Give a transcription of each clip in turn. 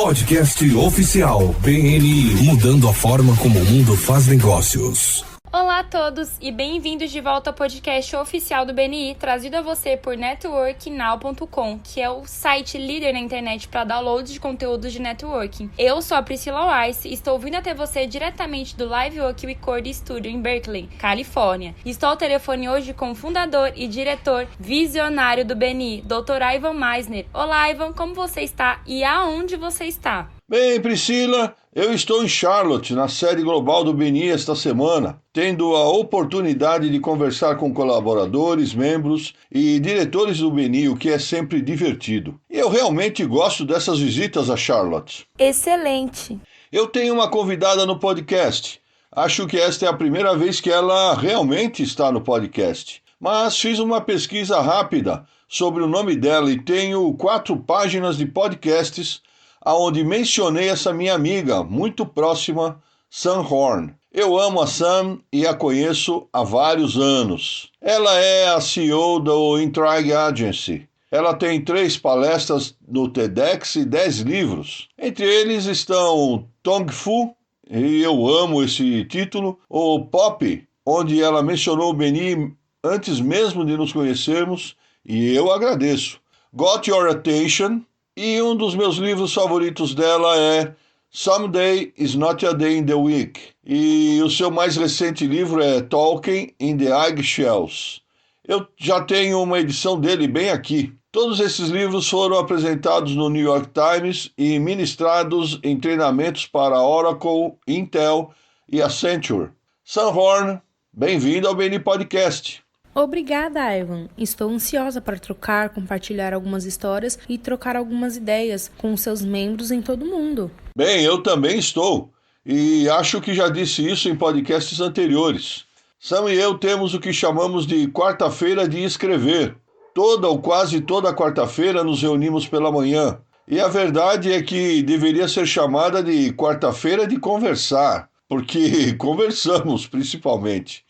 Podcast oficial BNI, mudando a forma como o mundo faz negócios. Olá a todos e bem-vindos de volta ao podcast oficial do BNI, trazido a você por networknow.com, que é o site líder na internet para download de conteúdos de networking. Eu sou a Priscila Weiss e estou vindo até você diretamente do Live Oak Record Studio em Berkeley, Califórnia. Estou ao telefone hoje com o fundador e diretor visionário do BNI, Dr. Ivan Misner. Olá, Ivan, como você está e aonde você está? Bem, Priscila, eu estou em Charlotte, na sede global do BNI esta semana, tendo a oportunidade de conversar com colaboradores, membros e diretores do BNI, o que é sempre divertido. E eu realmente gosto dessas visitas a Charlotte. Excelente! Eu tenho uma convidada no podcast. Acho que esta é a primeira vez que ela realmente está no podcast. Mas fiz uma pesquisa rápida sobre o nome dela e tenho 4 páginas de podcasts aonde mencionei essa minha amiga muito próxima, Sam Horn. Eu amo a Sam e a conheço há vários anos. Ela é a CEO do Intrigue Agency. Ela tem 3 palestras no TEDx e 10 livros. Entre eles estão Tong Fu, e eu amo esse título, o Pop, onde ela mencionou o BNI antes mesmo de nos conhecermos, e eu agradeço. Got Your Attention. E um dos meus livros favoritos dela é Someday is Not a Day in the Week. E o seu mais recente livro é Talking in the Eggshells. Eu já tenho uma edição dele bem aqui. Todos esses livros foram apresentados no New York Times e ministrados em treinamentos para Oracle, Intel e Accenture. Sam Horn, bem-vindo ao BNI Podcast. Obrigada, Ivan. Estou ansiosa para trocar, compartilhar algumas histórias e trocar algumas ideias com seus membros em todo o mundo. Bem, eu também estou. E acho que já disse isso em podcasts anteriores. Sam e eu temos o que chamamos de quarta-feira de escrever. Toda ou quase toda quarta-feira nos reunimos pela manhã. E a verdade é que deveria ser chamada de quarta-feira de conversar, porque conversamos principalmente.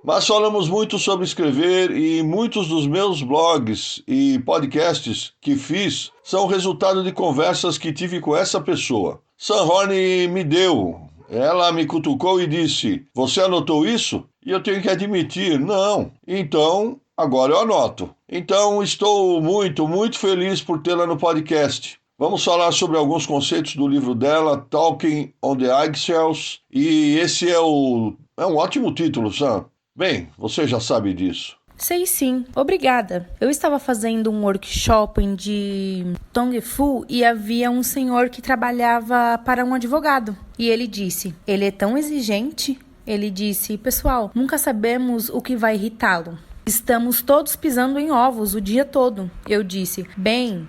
Mas falamos muito sobre escrever e muitos dos meus blogs e podcasts que fiz são resultado de conversas que tive com essa pessoa. Sam Horn me deu. Ela me cutucou e disse, você anotou isso? E eu tenho que admitir, não. Então, agora eu anoto. Então, estou muito feliz por tê-la no podcast. Vamos falar sobre alguns conceitos do livro dela, Talking on the Eggshells. E esse é um ótimo título, Sam. Bem, você já sabe disso. Sei sim, obrigada. Eu estava fazendo um workshop de Tong Fu e havia um senhor que trabalhava para um advogado. E ele disse, ele é tão exigente. Ele disse, pessoal, nunca sabemos o que vai irritá-lo. Estamos todos pisando em ovos o dia todo. Eu disse, bem,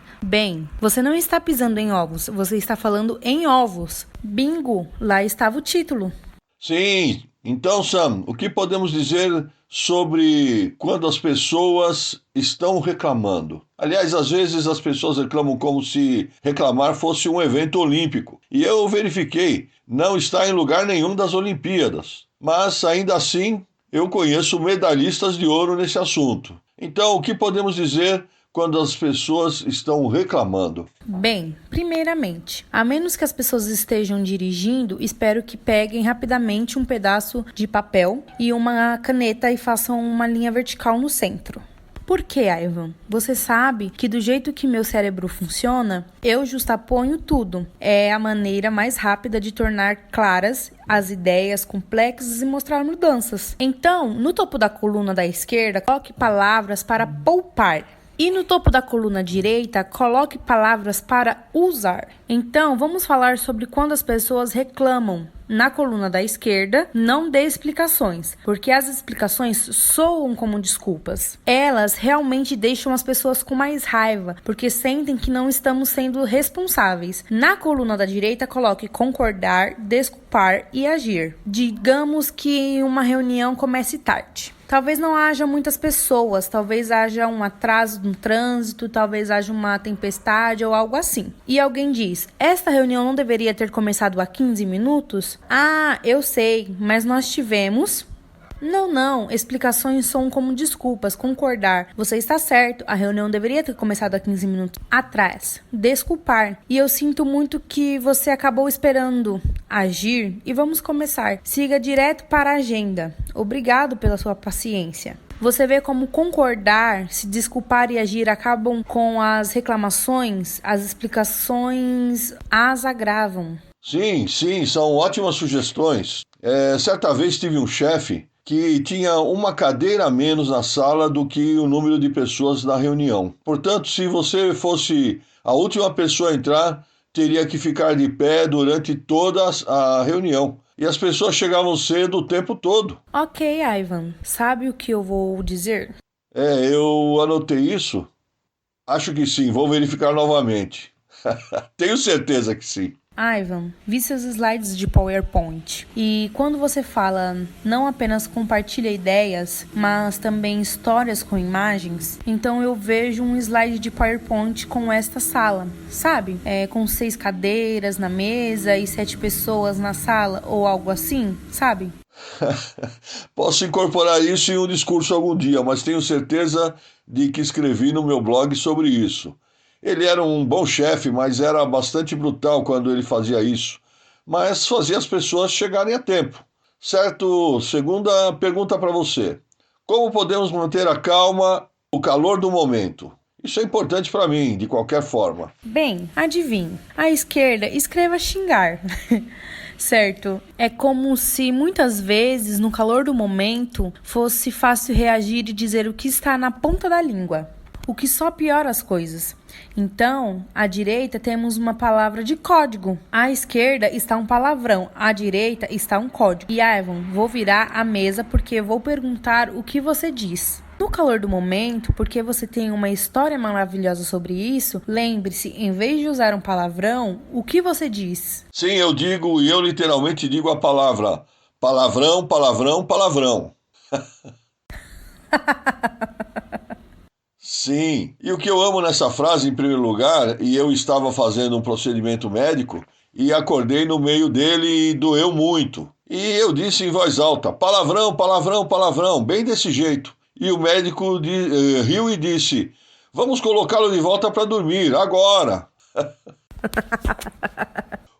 você não está pisando em ovos, você está falando em ovos. Bingo, lá estava o título. Sim, então, Sam, o que podemos dizer sobre quando as pessoas estão reclamando? Aliás, às vezes as pessoas reclamam como se reclamar fosse um evento olímpico. E eu verifiquei, não está em lugar nenhum das Olimpíadas. Mas, ainda assim, eu conheço medalhistas de ouro nesse assunto. Então, o que podemos dizer quando as pessoas estão reclamando? Bem, primeiramente, a menos que as pessoas estejam dirigindo, espero que peguem rapidamente um pedaço de papel e uma caneta e façam uma linha vertical no centro. Por que, Ivan? Você sabe que do jeito que meu cérebro funciona, eu justaponho tudo. É a maneira mais rápida de tornar claras as ideias complexas e mostrar mudanças. Então, no topo da coluna da esquerda, coloque palavras para poupar. E no topo da coluna direita, coloque palavras para usar. Então, vamos falar sobre quando as pessoas reclamam. Na coluna da esquerda, não dê explicações, porque as explicações soam como desculpas. Elas realmente deixam as pessoas com mais raiva, porque sentem que não estamos sendo responsáveis. Na coluna da direita, coloque concordar, desculpar e agir. Digamos que uma reunião comece tarde. Talvez não haja muitas pessoas, talvez haja um atraso no trânsito, talvez haja uma tempestade ou algo assim. E alguém diz, esta reunião não deveria ter começado há 15 minutos? Ah, eu sei, mas nós tivemos... Não, explicações são como desculpas, concordar. Você está certo, a reunião deveria ter começado há 15 minutos atrás. Desculpar. E eu sinto muito que você acabou esperando agir e vamos começar. Siga direto para a agenda. Obrigado pela sua paciência. Você vê como concordar, se desculpar e agir acabam com as reclamações, as explicações as agravam. Sim, são ótimas sugestões. Certa vez tive um chefe que tinha uma cadeira a menos na sala do que o número de pessoas na reunião. Portanto, se você fosse a última pessoa a entrar, teria que ficar de pé durante toda a reunião. E as pessoas chegavam cedo o tempo todo. Ok, Ivan. Sabe o que eu vou dizer? Eu anotei isso. Acho que sim, vou verificar novamente. Tenho certeza que sim. Ivan, vi seus slides de PowerPoint. E quando você fala não apenas compartilha ideias, mas também histórias com imagens, então eu vejo um slide de PowerPoint com esta sala, sabe? Com 6 cadeiras na mesa e 7 pessoas na sala, ou algo assim, sabe? Posso incorporar isso em um discurso algum dia, mas tenho certeza de que escrevi no meu blog sobre isso. Ele era um bom chefe, mas era bastante brutal quando ele fazia isso. Mas fazia as pessoas chegarem a tempo. Certo? Segunda pergunta para você. Como podemos manter a calma, o calor do momento? Isso é importante para mim, de qualquer forma. Bem, adivinhe. À esquerda, escreva xingar. Certo? É como se muitas vezes, no calor do momento, fosse fácil reagir e dizer o que está na ponta da língua. O que só piora as coisas. Então, à direita temos uma palavra de código. À esquerda está um palavrão. À direita está um código. E Ivan, vou virar a mesa porque vou perguntar o que você diz. No calor do momento, porque você tem uma história maravilhosa sobre isso, lembre-se, em vez de usar um palavrão, o que você diz? Sim, eu digo, e eu literalmente digo a palavra palavrão, palavrão, palavrão. Sim, e o que eu amo nessa frase, em primeiro lugar, e eu estava fazendo um procedimento médico e acordei no meio dele e doeu muito. E eu disse em voz alta, palavrão, palavrão, palavrão, bem desse jeito. E o médico riu e disse, vamos colocá-lo de volta para dormir, agora.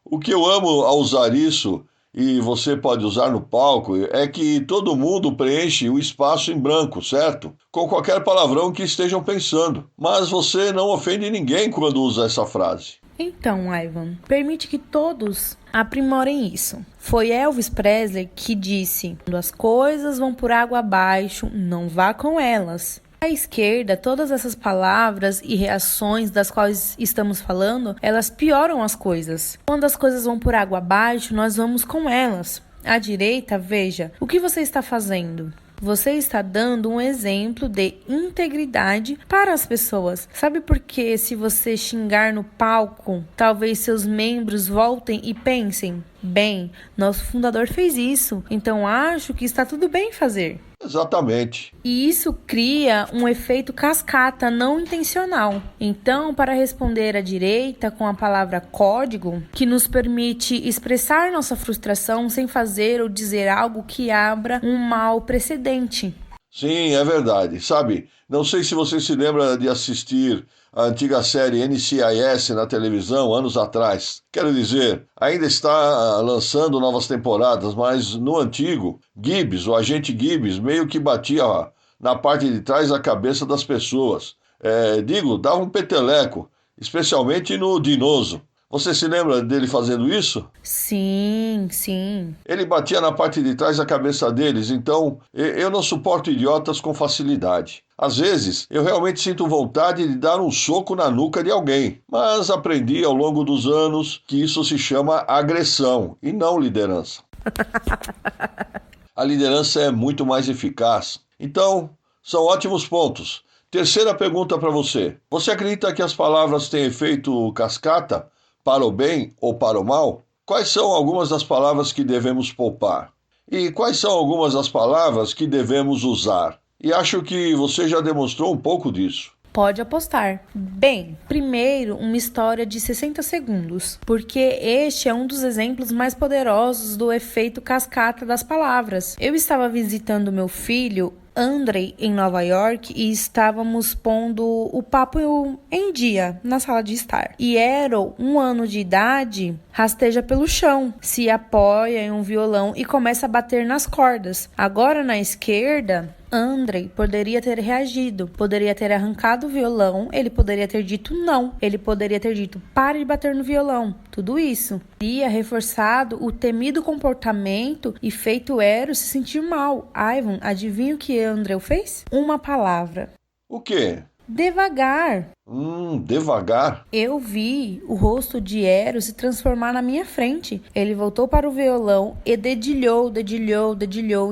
O que eu amo ao usar isso, e você pode usar no palco, é que todo mundo preenche o espaço em branco, certo? Com qualquer palavrão que estejam pensando. Mas você não ofende ninguém quando usa essa frase. Então, Ivan, permite que todos aprimorem isso. Foi Elvis Presley que disse, quando as coisas vão por água abaixo, não vá com elas. À esquerda, todas essas palavras e reações das quais estamos falando, elas pioram as coisas. Quando as coisas vão por água abaixo, nós vamos com elas. À direita, veja, o que você está fazendo? Você está dando um exemplo de integridade para as pessoas. Sabe por que se você xingar no palco, talvez seus membros voltem e pensem, bem, nosso fundador fez isso, então acho que está tudo bem fazer. Exatamente. E isso cria um efeito cascata não intencional. Então, para responder à direita com a palavra código, que nos permite expressar nossa frustração sem fazer ou dizer algo que abra um mau precedente. Sim, é verdade. Sabe, não sei se você se lembra de assistir a antiga série NCIS na televisão anos atrás. Quero dizer, ainda está lançando novas temporadas, mas no antigo, Gibbs, o agente Gibbs, meio que batia na parte de trás da cabeça das pessoas. Dava um peteleco, especialmente no Dinoso. Você se lembra dele fazendo isso? Sim. Ele batia na parte de trás da cabeça deles, então eu não suporto idiotas com facilidade. Às vezes, eu realmente sinto vontade de dar um soco na nuca de alguém, mas aprendi ao longo dos anos que isso se chama agressão e não liderança. A liderança é muito mais eficaz. Então, são ótimos pontos. Terceira pergunta para você. Você acredita que as palavras têm efeito cascata? Para o bem ou para o mal? Quais são algumas das palavras que devemos poupar? E quais são algumas das palavras que devemos usar? E acho que você já demonstrou um pouco disso. Pode apostar. Bem, primeiro uma história de 60 segundos, porque este é um dos exemplos mais poderosos do efeito cascata das palavras. Eu estava visitando meu filho Andrei em Nova York e estávamos pondo o papo em dia na sala de estar. E Ero, 1 ano de idade, rasteja pelo chão, se apoia em um violão e começa a bater nas cordas. Agora na esquerda, Andrei poderia ter reagido, poderia ter arrancado o violão, ele poderia ter dito não, ele poderia ter dito pare de bater no violão, tudo isso. Teria reforçado o temido comportamento e feito Eros se sentir mal. Ivan, adivinha o que Andrei fez? Uma palavra. O quê? Devagar. Devagar? Eu vi o rosto de Eros se transformar na minha frente. Ele voltou para o violão e dedilhou,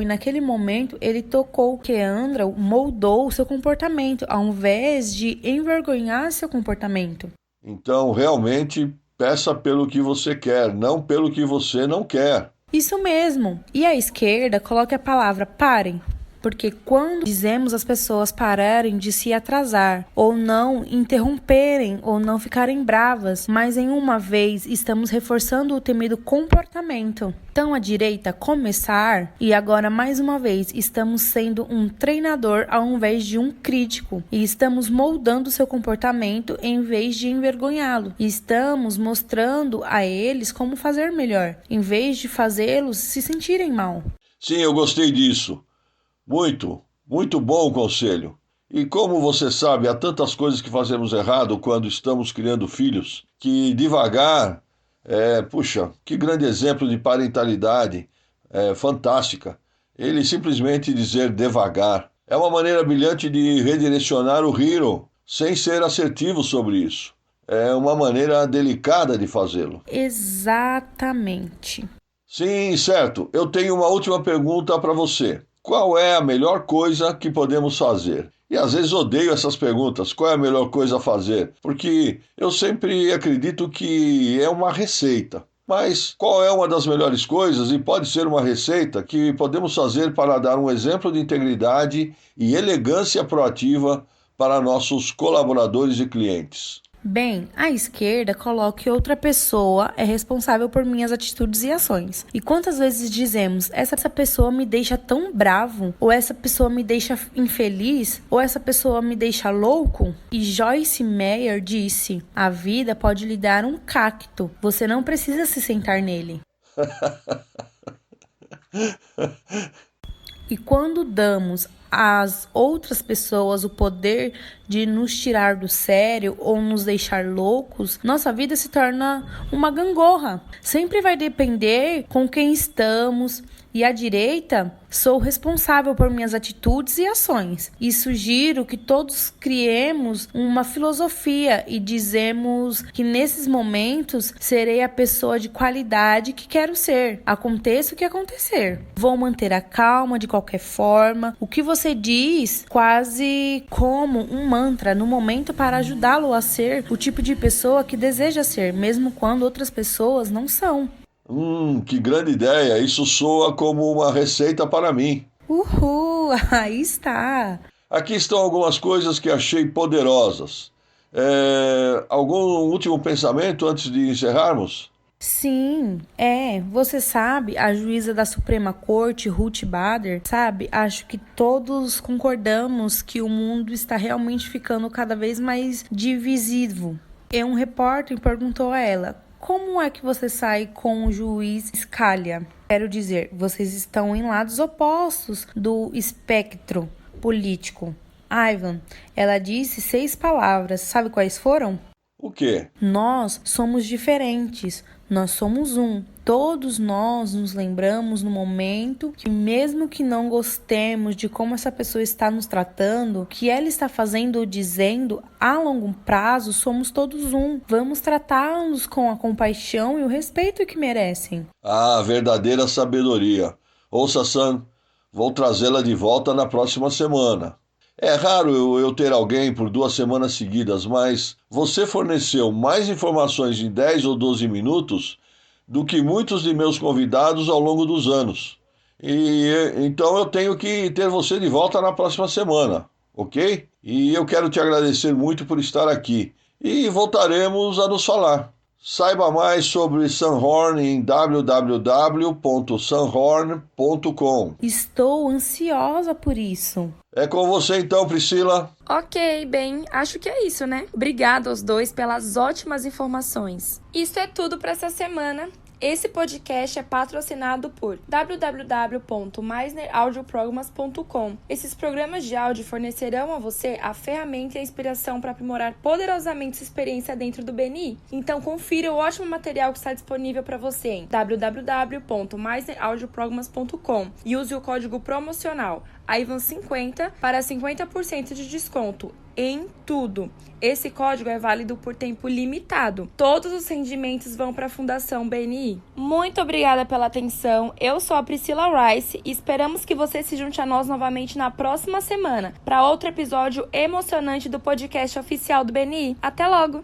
e naquele momento ele tocou que Andrei moldou seu comportamento, ao invés de envergonhar seu comportamento. Então, realmente, peça pelo que você quer, não pelo que você não quer. Isso mesmo. E à esquerda, coloque a palavra parem. Porque quando dizemos às pessoas pararem de se atrasar, ou não interromperem, ou não ficarem bravas, mas em uma vez estamos reforçando o temido comportamento. Então à direita, começar, e agora mais uma vez estamos sendo um treinador ao invés de um crítico. E estamos moldando seu comportamento em vez de envergonhá-lo. E estamos mostrando a eles como fazer melhor, em vez de fazê-los se sentirem mal. Sim, eu gostei disso. Muito bom o conselho. E como você sabe, há tantas coisas que fazemos errado quando estamos criando filhos, que devagar, que grande exemplo de parentalidade, fantástica. Ele simplesmente dizer devagar. É uma maneira brilhante de redirecionar o Hiro, sem ser assertivo sobre isso. É uma maneira delicada de fazê-lo. Exatamente. Sim, certo. Eu tenho uma última pergunta para você. Qual é a melhor coisa que podemos fazer? E às vezes odeio essas perguntas. Qual é a melhor coisa a fazer? Porque eu sempre acredito que é uma receita. Mas qual é uma das melhores coisas, e pode ser uma receita, que podemos fazer para dar um exemplo de integridade e elegância proativa para nossos colaboradores e clientes? Bem, à esquerda, coloque outra pessoa é responsável por minhas atitudes e ações. E quantas vezes dizemos, essa pessoa me deixa tão bravo, ou essa pessoa me deixa infeliz, ou essa pessoa me deixa louco? E Joyce Meyer disse, a vida pode lhe dar um cacto, você não precisa se sentar nele. E quando damos às outras pessoas o poder de nos tirar do sério ou nos deixar loucos, nossa vida se torna uma gangorra. Sempre vai depender com quem estamos. E à direita, sou responsável por minhas atitudes e ações. E sugiro que todos criemos uma filosofia e dizemos que nesses momentos serei a pessoa de qualidade que quero ser. Aconteça o que acontecer. Vou manter a calma de qualquer forma. O que você diz quase como um mantra no momento para ajudá-lo a ser o tipo de pessoa que deseja ser, mesmo quando outras pessoas não são. Que grande ideia! Isso soa como uma receita para mim. Uhul! Aí está! Aqui estão algumas coisas que achei poderosas. Algum último pensamento antes de encerrarmos? Sim, você sabe, a juíza da Suprema Corte, Ruth Bader, sabe, acho que todos concordamos que o mundo está realmente ficando cada vez mais divisivo. E um repórter perguntou a ela, como é que você sai com o juiz Scalia? Quero dizer, vocês estão em lados opostos do espectro político. Ivan, ela disse 6 palavras, sabe quais foram? O quê? Nós somos diferentes, nós somos um. Todos nós nos lembramos no momento que mesmo que não gostemos de como essa pessoa está nos tratando, o que ela está fazendo ou dizendo, a longo prazo somos todos um. Vamos tratá-los com a compaixão e o respeito que merecem. Ah, verdadeira sabedoria. Ouça, Sam, vou trazê-la de volta na próxima semana. É raro eu ter alguém por 2 semanas seguidas, mas você forneceu mais informações em 10 ou 12 minutos do que muitos de meus convidados ao longo dos anos. Então eu tenho que ter você de volta na próxima semana. ok? E eu quero te agradecer muito por estar aqui. E voltaremos a nos falar. Saiba mais sobre Sunhorn em www.sunhorn.com. Estou ansiosa por isso. É com você então, Priscila. Ok, bem, acho que é isso, né? Obrigada aos dois pelas ótimas informações. Isso é tudo para essa semana. Esse podcast é patrocinado por www.meisneraudioprogramas.com. Esses programas de áudio fornecerão a você a ferramenta e a inspiração para aprimorar poderosamente sua experiência dentro do BNI. Então confira o ótimo material que está disponível para você em www.meisneraudioprogramas.com e use o código promocional AIVAN50 para 50% de desconto em tudo. Esse código é válido por tempo limitado. Todos os rendimentos vão para a Fundação BNI. Muito obrigada pela atenção. Eu sou a Priscila Rice e esperamos que você se junte a nós novamente na próxima semana para outro episódio emocionante do podcast oficial do BNI. Até logo!